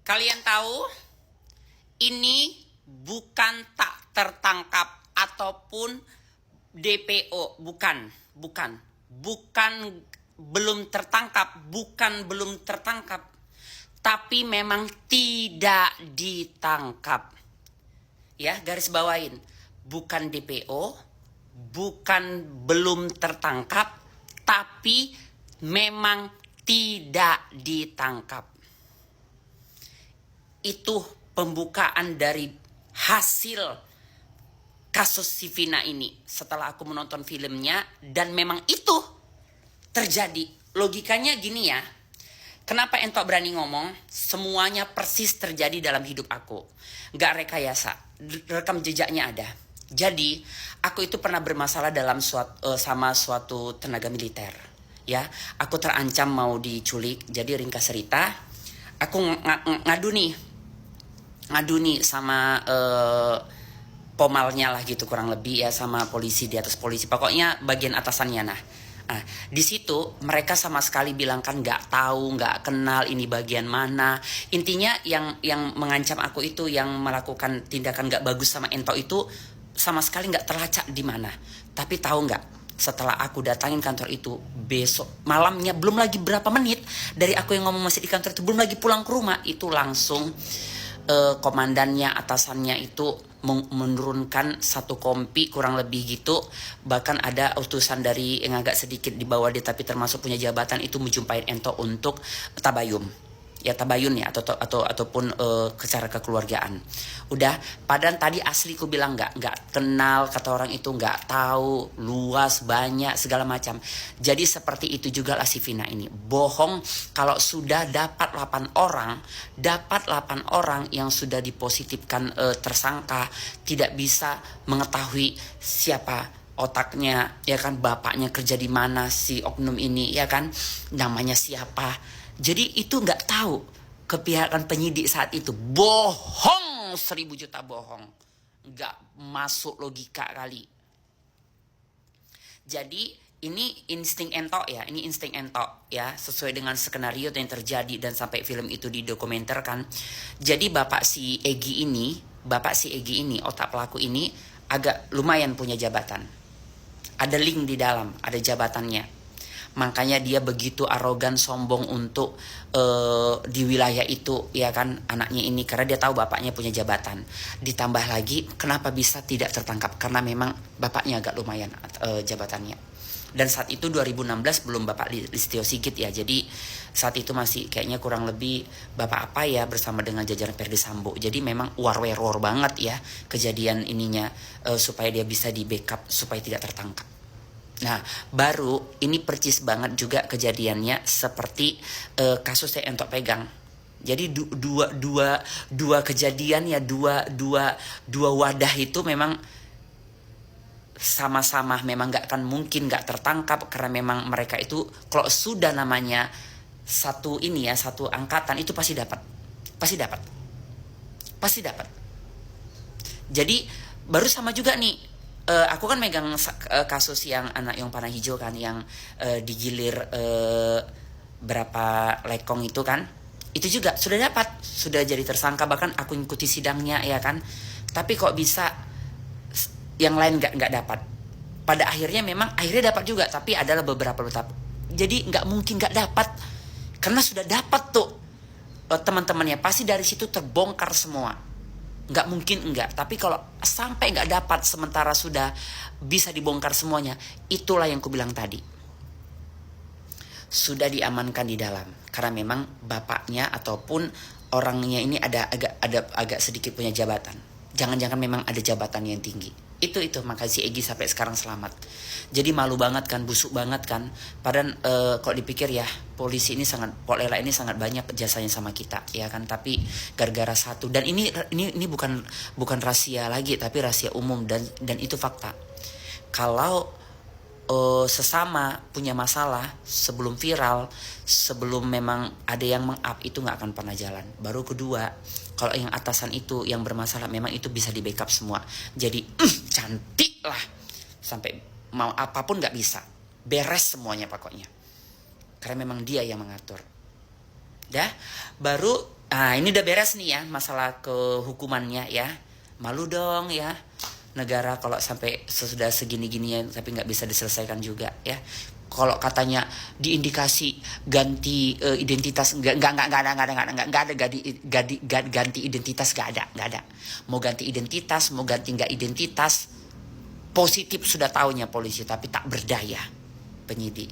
Kalian tahu, ini bukan tak tertangkap ataupun DPO, bukan belum tertangkap, tapi memang tidak ditangkap. Ya, garis bawain, bukan DPO, bukan belum tertangkap, tapi memang tidak ditangkap. Itu pembukaan dari hasil kasus si Vina ini setelah aku menonton filmnya, dan memang itu terjadi. Logikanya gini ya, kenapa Entok berani ngomong? Semuanya persis terjadi dalam hidup aku, gak rekayasa, rekam jejaknya ada. Jadi aku itu pernah bermasalah dalam sama suatu tenaga militer. Ya, aku terancam mau diculik. Jadi ringkas cerita, aku ngadu nih sama pomalnya lah gitu kurang lebih ya, sama polisi di atas polisi. Pokoknya bagian atasannya. Nah, di situ mereka sama sekali bilang kan nggak tahu, nggak kenal ini bagian mana. Intinya yang mengancam aku itu, yang melakukan tindakan nggak bagus sama Entok itu sama sekali nggak terlacak di mana. Tapi tahu nggak? Setelah aku datangin kantor itu, besok malamnya, belum lagi berapa menit dari aku yang ngomong masih di kantor itu, belum lagi pulang ke rumah, itu langsung komandannya, atasannya itu menurunkan satu kompi kurang lebih gitu. Bahkan ada utusan dari yang agak sedikit di bawah dia tapi termasuk punya jabatan itu menjumpai Entok untuk tabayun. Ya tabayun ya, ataupun secara kekeluargaan. Udah, padahal tadi asli ku bilang nggak kenal, kata orang itu nggak tahu, luas, banyak, segala macam. Jadi seperti itu juga lah si Vina ini. Bohong kalau sudah dapat 8 orang yang sudah dipositifkan tersangka, tidak bisa mengetahui siapa otaknya, ya kan, bapaknya kerja di mana si oknum ini, ya kan, namanya siapa. Jadi itu nggak tahu kepihakan penyidik saat itu. Bohong, 1000 juta bohong. Nggak masuk logika kali. Jadi ini insting Entok ya, sesuai dengan skenario yang terjadi dan sampai film itu didokumenterkan. Jadi bapak si Egy ini, otak pelaku ini agak lumayan punya jabatan. Ada link di dalam, ada jabatannya. Makanya dia begitu arogan, sombong untuk di wilayah itu, ya kan, anaknya ini, karena dia tahu bapaknya punya jabatan. Ditambah lagi kenapa bisa tidak tertangkap, karena memang bapaknya agak lumayan jabatannya. Dan saat itu 2016 belum Bapak Listio Sigit ya, jadi saat itu masih kayaknya kurang lebih Bapak apa ya bersama dengan jajaran Ferdy Sambo. Jadi memang war banget ya kejadian ininya, supaya dia bisa di backup supaya tidak tertangkap. Nah, baru ini percis banget juga kejadiannya seperti kasus yang Entok pegang. Jadi dua kejadian ya, dua wadah itu memang sama-sama memang nggak akan mungkin nggak tertangkap, karena memang mereka itu kalau sudah namanya satu ini ya, satu angkatan itu pasti dapat. Jadi baru sama juga nih. Aku kan megang kasus yang anak yang panah hijau kan, yang digilir berapa lekong itu kan, itu juga sudah jadi tersangka, bahkan aku ikuti sidangnya ya kan. Tapi kok bisa yang lain nggak dapat? Pada akhirnya memang dapat juga, tapi adalah beberapa tetap. Jadi nggak mungkin nggak dapat, karena sudah dapat tuh teman-temannya, pasti dari situ terbongkar semua. Nggak mungkin enggak. Tapi kalau sampai nggak dapat sementara sudah bisa dibongkar semuanya, itulah yang kubilang tadi, sudah diamankan di dalam, karena memang bapaknya ataupun orangnya ini ada agak sedikit punya jabatan. Jangan-jangan memang ada jabatan yang tinggi. Itu makanya si Egy sampai sekarang selamat. Jadi malu banget kan, busuk banget kan. Padahal kalau dipikir ya, polisi ini Pok Lela ini sangat banyak jasanya sama kita, ya kan. Tapi gara-gara satu, dan ini bukan rahasia lagi, tapi rahasia umum, dan itu fakta. Kalau sesama punya masalah, sebelum viral, sebelum memang ada yang meng-up, itu nggak akan pernah jalan. Baru kedua, kalau yang atasan itu yang bermasalah, memang itu bisa di backup semua. Jadi cantik lah, sampai mau apapun nggak bisa, beres semuanya pokoknya, karena memang dia yang mengatur. Dah, baru Ini udah beres nih ya masalah kehukumannya ya. Malu dong ya negara kalau sampai sesudah segini-ginian tapi nggak bisa diselesaikan juga ya. Kalau katanya diindikasi ganti identitas, nggak ada, ganti identitas, nggak ada. Mau ganti identitas, mau ganti nggak identitas, positif sudah tahunya polisi tapi tak berdaya penyidik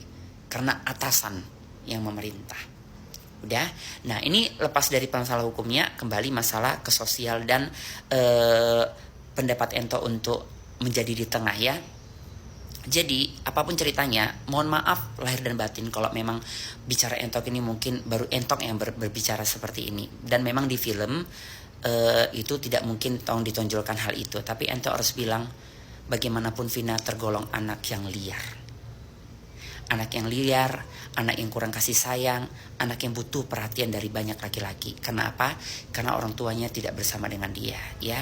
karena atasan yang memerintah. Udah. Nah, ini lepas dari masalah hukumnya, kembali masalah ke sosial dan pendapat Ento untuk menjadi di tengah ya. Jadi, apapun ceritanya, mohon maaf lahir dan batin kalau memang bicara Entok ini mungkin baru Entok yang berbicara seperti ini. Dan memang di film itu tidak mungkin ditonjolkan hal itu. Tapi Entok harus bilang, bagaimanapun Vina tergolong anak yang liar. Anak yang liar, anak yang kurang kasih sayang, anak yang butuh perhatian dari banyak laki-laki. Kenapa? Karena orang tuanya tidak bersama dengan dia, ya.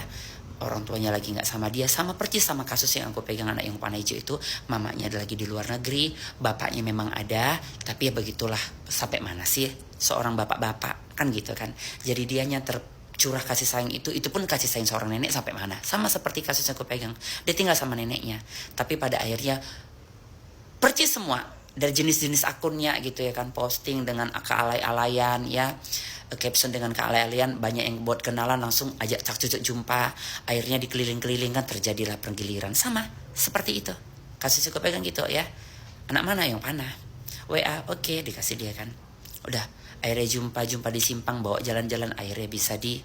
Orang tuanya lagi nggak sama dia, sama persis sama kasus yang aku pegang anak yang warna hijau itu. Mamanya ada lagi di luar negeri, bapaknya memang ada, tapi ya begitulah, sampai mana sih seorang bapak-bapak, kan gitu kan. Jadi dianya curah kasih sayang itu pun kasih sayang seorang nenek sampai mana. Sama seperti kasus yang aku pegang, dia tinggal sama neneknya, tapi pada akhirnya percis semua dari jenis-jenis akunnya gitu ya kan, posting dengan kealay-alayan ya, caption dengan kealay-alayan, banyak yang buat kenalan langsung ajak cak cucuk jumpa, akhirnya dikeliling-kelilingkan, terjadilah penggiliran. Sama seperti itu kasus aku pegang gitu ya. Anak mana yang panah, WA oke, dikasih dia kan, udah akhirnya jumpa di simpang, bawa jalan-jalan, akhirnya bisa di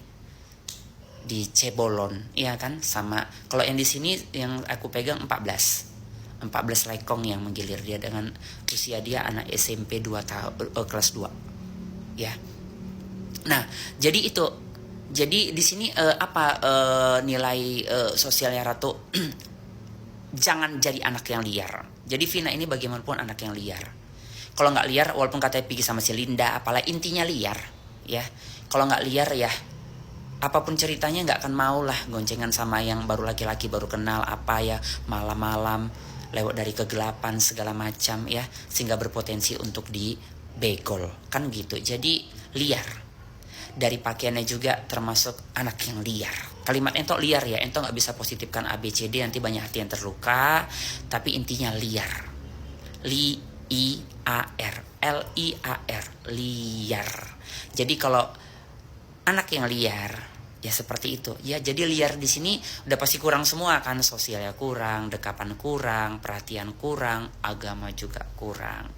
Cebolon ya kan. Sama kalau yang di sini yang aku pegang 14 lekong yang menggilir dia dengan usia dia anak SMP 2 tahun, kelas 2 ya. Nah, jadi itu, jadi di sini nilai sosialnya Ratu jangan jadi anak yang liar. Jadi Vina ini bagaimanapun anak yang liar. Kalau nggak liar, walaupun katanya pergi sama si Linda, apalah intinya liar ya. Kalau nggak liar ya apapun ceritanya nggak akan mau lah goncengan sama yang baru laki-laki baru kenal apa ya, malam-malam lewat dari kegelapan segala macam ya, sehingga berpotensi untuk dibegol kan gitu. Jadi liar dari pakaiannya juga termasuk anak yang liar. Kalimat Ento liar ya, Ento nggak bisa positifkan ABCD, nanti banyak hati yang terluka, tapi intinya liar. Liar, liar. Jadi kalau anak yang liar ya seperti itu ya. Jadi liar di sini udah pasti kurang semua kan, sosialnya kurang, dekapan kurang, perhatian kurang, agama juga kurang.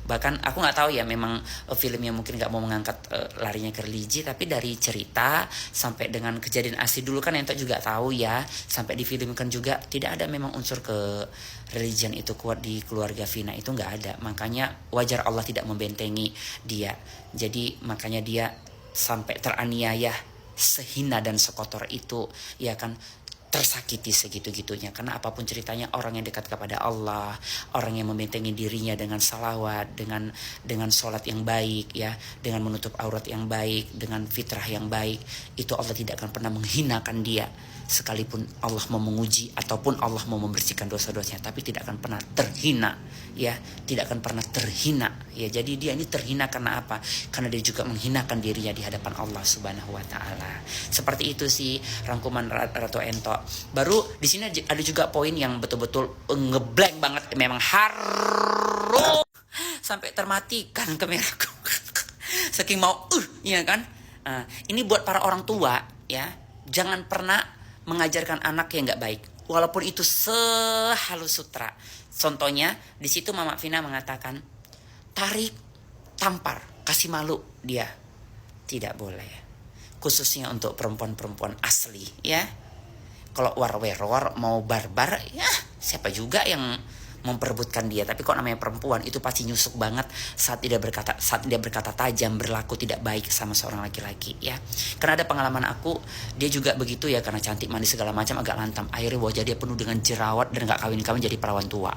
Bahkan aku nggak tahu ya, memang filmnya mungkin nggak mau mengangkat larinya ke religi, tapi dari cerita sampai dengan kejadian asli dulu kan Ento juga tahu ya, sampai difilmkan juga tidak ada memang unsur ke religion itu kuat di keluarga Vina, itu nggak ada. Makanya wajar Allah tidak membentengi dia. Jadi makanya dia sampai teraniaya sehina dan sekotor itu ya kan, tersakiti segitu-gitunya. Karena apapun ceritanya, orang yang dekat kepada Allah, orang yang membentengi dirinya dengan salawat, dengan sholat yang baik ya, dengan menutup aurat yang baik, dengan fitrah yang baik, itu Allah tidak akan pernah menghinakan dia. Sekalipun Allah mau menguji ataupun Allah mau membersihkan dosa-dosanya, tapi tidak akan pernah terhina ya, tidak akan pernah terhina ya. Jadi dia ini terhina karena apa? Karena dia juga menghinakan dirinya di hadapan Allah Subhanahu wa taala. Seperti itu sih rangkuman Ratu Ento. Baru di sini ada juga poin yang betul-betul ngeblank banget, memang harus sampai termatikan kameraku. Saking mau ya kan. Ini buat para orang tua ya, jangan pernah mengajarkan anak yang nggak baik, walaupun itu sehalus sutra. Contohnya di situ Mama Vina mengatakan tarik, tampar, kasih malu dia, tidak boleh, khususnya untuk perempuan-perempuan asli ya. Kalau war-weror mau barbar ya, siapa juga yang memperebutkan dia. Tapi kok namanya perempuan, itu pasti nyusuk banget saat dia berkata tajam, berlaku tidak baik sama seorang laki-laki ya. Karena ada pengalaman aku, dia juga begitu ya, karena cantik manis segala macam, agak lantam, akhirnya wajah dia penuh dengan jerawat dan gak kawin-kawin jadi perawan tua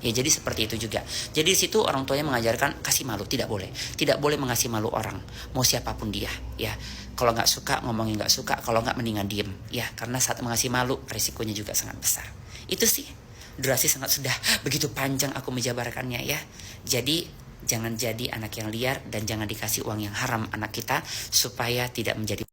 ya. Jadi seperti itu juga. Jadi di situ orang tuanya mengajarkan kasih malu, tidak boleh mengasih malu orang, mau siapapun dia ya. Kalau nggak suka ngomongin nggak suka, kalau nggak mendingan diem ya, karena saat mengasih malu risikonya juga sangat besar. Itu sih, durasi sangat sudah begitu panjang aku menjabarkannya ya. Jadi jangan jadi anak yang liar dan jangan dikasih uang yang haram anak kita supaya tidak menjadi